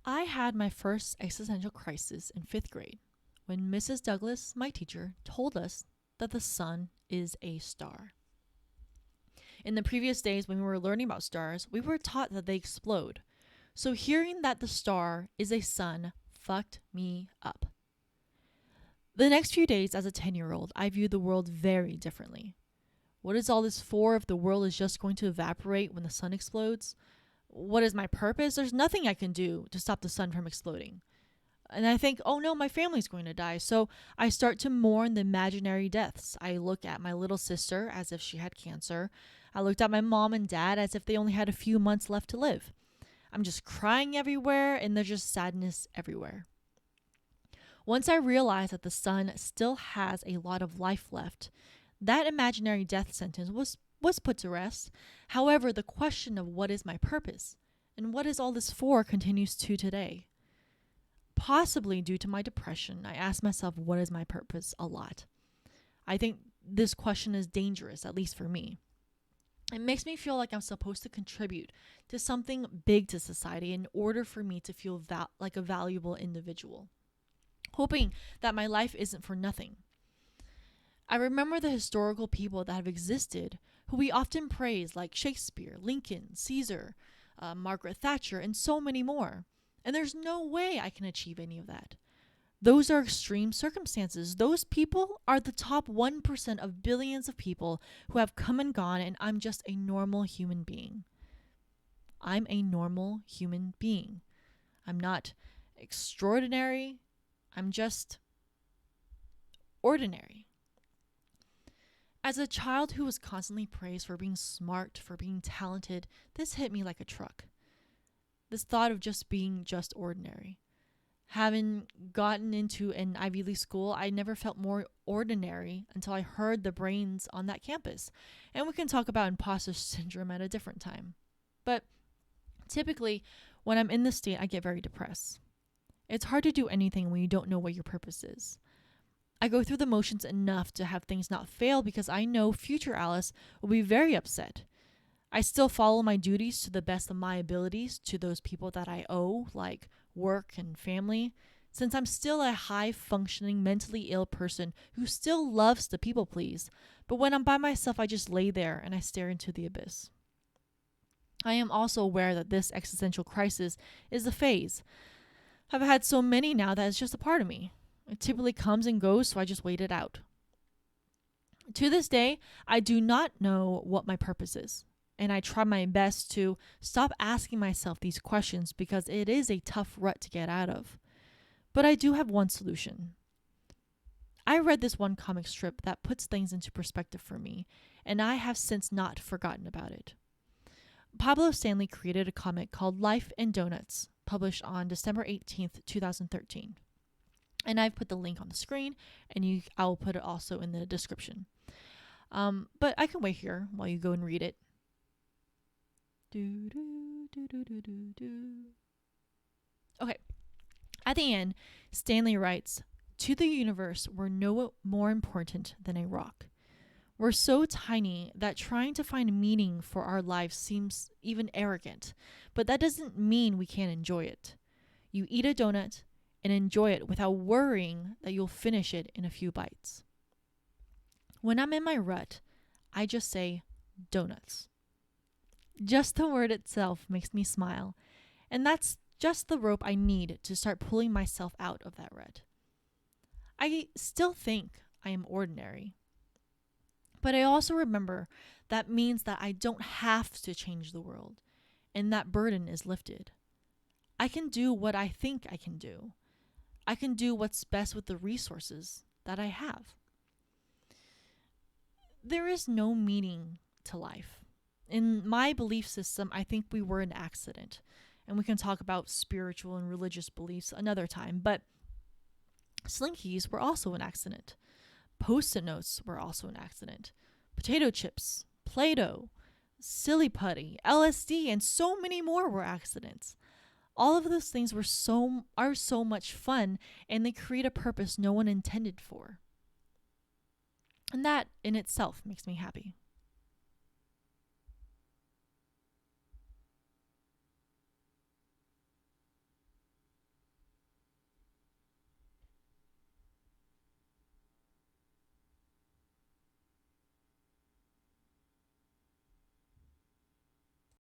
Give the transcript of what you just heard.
I had my first existential crisis in fifth grade when Mrs. Douglas, my teacher, told us that the sun is a star. In the previous days, when we were learning about stars, we were taught that they explode. So hearing that the star is a sun fucked me up. The next few days as a 10-year-old, I viewed the world very differently. What is all this for if the world is just going to evaporate when the sun explodes? What is my purpose? There's nothing I can do to stop the sun from exploding. And I think, oh no, my family's going to die. So I start to mourn the imaginary deaths. I look at my little sister as if she had cancer. I looked at my mom and dad as if they only had a few months left to live. I'm just crying everywhere, and there's just sadness everywhere. Once I realized that the sun still has a lot of life left, that imaginary death sentence was put to rest. However, the question of what is my purpose and what is all this for continues to today. Possibly due to my depression, I ask myself, what is my purpose a lot. I think this question is dangerous, at least for me. It makes me feel like I'm supposed to contribute to something big to society in order for me to feel like a valuable individual, hoping that my life isn't for nothing. I remember the historical people that have existed who we often praise, like Shakespeare, Lincoln, Caesar, Margaret Thatcher, and so many more. And there's no way I can achieve any of that. Those are extreme circumstances. Those people are the top 1% of billions of people who have come and gone, and I'm just a normal human being. I'm a normal human being. I'm not extraordinary. I'm just ordinary. As a child who was constantly praised for being smart, for being talented, this hit me like a truck. This thought of just being just ordinary. Having gotten into an Ivy League school, I never felt more ordinary until I heard the brains on that campus. And we can talk about imposter syndrome at a different time. But typically, when I'm in this state, I get very depressed. It's hard to do anything when you don't know what your purpose is. I go through the motions enough to have things not fail because I know future Alice will be very upset. I still follow my duties to the best of my abilities to those people that I owe, like work and family, since I'm still a high-functioning, mentally ill person who still loves to people please. But when I'm by myself, I just lay there and I stare into the abyss. I am also aware that this existential crisis is a phase. I've had so many now that it's just a part of me. It typically comes and goes, so I just wait it out. To this day, I do not know what my purpose is. And I try my best to stop asking myself these questions because it is a tough rut to get out of. But I do have one solution. I read this one comic strip that puts things into perspective for me, and I have since not forgotten about it. Pablo Stanley created a comic called Life and Donuts, published on December 18th, 2013. And I've put the link on the screen, and I'll put it also in the description. But I can wait here while you go and read it. Okay. At the end, Stanley writes, "To the universe, we're no more important than a rock. We're so tiny that trying to find meaning for our lives seems even arrogant, but that doesn't mean we can't enjoy it. You eat a donut and enjoy it without worrying that you'll finish it in a few bites. When I'm in my rut, I just say donuts. Just the word itself makes me smile, and that's just the rope I need to start pulling myself out of that rut. I still think I am ordinary, but I also remember that means that I don't have to change the world, and that burden is lifted. I can do what I think I can do. I can do what's best with the resources that I have. There is no meaning to life. In my belief system, I think we were an accident. And we can talk about spiritual and religious beliefs another time. But Slinkies were also an accident. Post-it notes were also an accident. Potato chips, Play-Doh, silly putty, LSD, and so many more were accidents. All of those things are so much fun, and they create a purpose no one intended for. And that in itself makes me happy.